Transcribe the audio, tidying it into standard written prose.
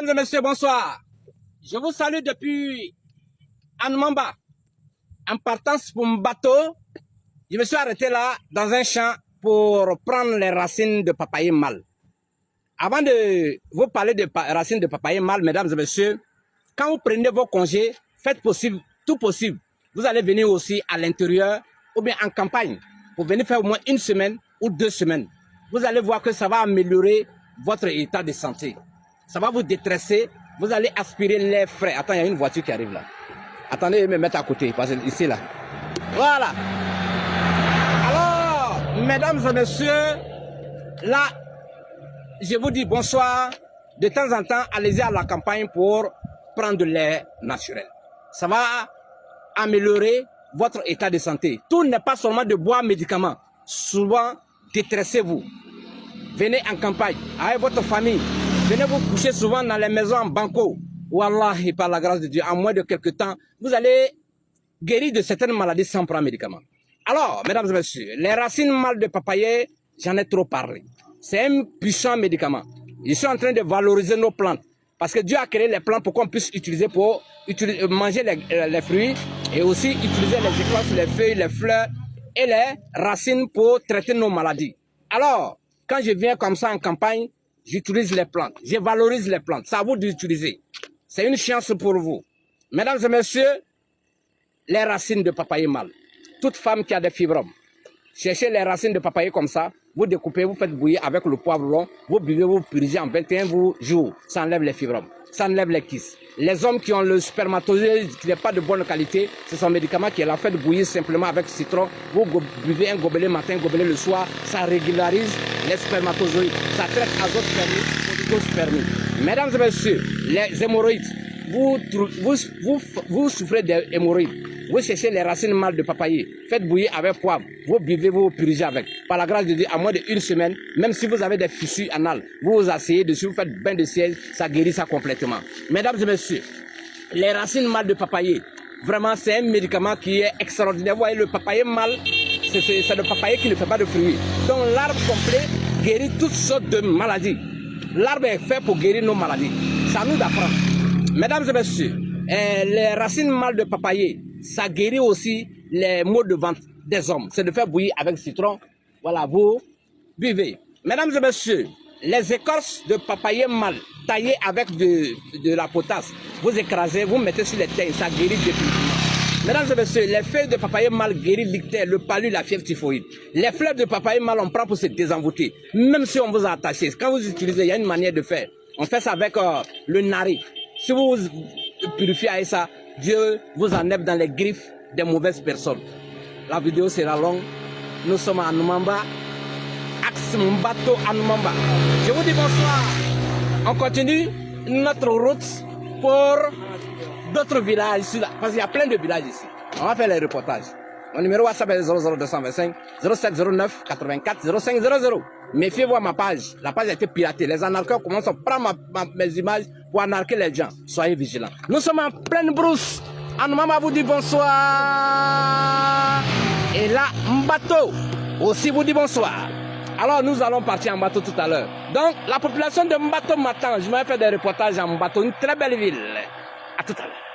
Mesdames et messieurs, bonsoir. Je vous salue depuis Anmamba. En partance pour mon bateau, je me suis arrêté là dans un champ pour prendre les racines de papayer mâle. Avant de vous parler de racines de papayer mâle, mesdames et messieurs, quand vous prenez vos congés, faites tout possible. Vous allez venir aussi à l'intérieur ou bien en campagne pour venir faire au moins 1 semaine ou 2 semaines. Vous allez voir que ça va améliorer votre état de santé. Ça va vous détresser. Vous allez aspirer l'air frais. Attends, il y a une voiture qui arrive là. Attendez, je vais me mettre à côté, parce que ici là. Voilà. Alors, mesdames et messieurs, là, je vous dis bonsoir. De temps en temps, allez-y à la campagne pour prendre de l'air naturel. Ça va améliorer votre état de santé. Tout n'est pas seulement de boire médicaments. Souvent, détressez-vous. Venez en campagne avec votre famille. Venez vous coucher souvent dans les maisons en banco. Wallahi, par la grâce de Dieu, en moins de quelques temps, vous allez guérir de certaines maladies sans prendre médicaments. Alors, mesdames et messieurs, les racines mâles de papayer, j'en ai trop parlé. C'est un puissant médicament. Je suis en train de valoriser nos plantes. Parce que Dieu a créé les plantes pour qu'on puisse utiliser pour manger les fruits et aussi utiliser les écorces, les feuilles, les fleurs et les racines pour traiter nos maladies. Alors, quand je viens comme ça en campagne, j'utilise les plantes. Je valorise les plantes. C'est à vous d'utiliser. C'est une chance pour vous. Mesdames et messieurs, les racines de papayer mâle. Toute femme qui a des fibromes, cherchez les racines de papayer comme ça. Vous découpez, vous faites bouillir avec le poivron. Vous buvez, vous purgez en 21 jours. Ça enlève les fibromes. Ça enlève les kystes. Les hommes qui ont le spermatozoïde qui n'est pas de bonne qualité, c'est son médicament qui est là. Faites bouillir simplement avec citron. Vous buvez un gobelet matin, un gobelet le soir. Ça régularise les spermatozoïdes. Ça traite azospermie, oligospermie. Mesdames et messieurs, les hémorroïdes, vous souffrez d'hémorroïdes. Vous cherchez les racines mâles de papayer. Faites bouillir avec poivre. Vous buvez, vous purgez avec. Par la grâce de Dieu, à moins d'1 semaine, même si vous avez des fissures anales, vous vous asseyez dessus, vous faites bain de siège, ça guérit ça complètement. Mesdames et messieurs, les racines mâles de papayer, vraiment c'est un médicament qui est extraordinaire. Vous voyez, le papayer mâle, c'est le papayer qui ne fait pas de fruits. Donc l'arbre complet guérit toutes sortes de maladies. L'arbre est fait pour guérir nos maladies. Ça nous apprend. Mesdames et messieurs, les racines mâles de papayer, ça guérit aussi les maux de ventre des hommes. C'est de faire bouillir avec citron. Voilà, vous buvez. Mesdames et messieurs, les écorces de papayer mâle taillées avec de la potasse, vous écrasez, vous mettez sur les teintes, ça guérit définitivement. Mesdames et messieurs, les feuilles de papayer mâle guérissent l'ictère, le palu, la fièvre typhoïde. Les fleurs de papayer mâle, on prend pour se désenvoûter. Même si on vous a attaché, quand vous utilisez, il y a une manière de faire. On fait ça avec le nari. Si vous purifiez avec ça, Dieu vous enlève dans les griffes des mauvaises personnes. La vidéo sera longue. Nous sommes à Anmamba. Axe Mbato Anmamba. Je vous dis bonsoir. On continue notre route pour d'autres villages ici. Parce qu'il y a plein de villages ici. On va faire les reportages. Mon numéro WhatsApp est 00225 0709 84 0500. Méfiez-vous à ma page. La page a été piratée. Les anarcheurs commencent à prendre mes images pour anarquer les gens. Soyez vigilants. Nous sommes en pleine brousse. Anmamba vous dit bonsoir. Et là, Mbato aussi vous dit bonsoir. Alors nous allons partir en Mbato tout à l'heure. Donc la population de Mbato m'attend. Je vais faire des reportages en Mbato, une très belle ville. À tout à l'heure.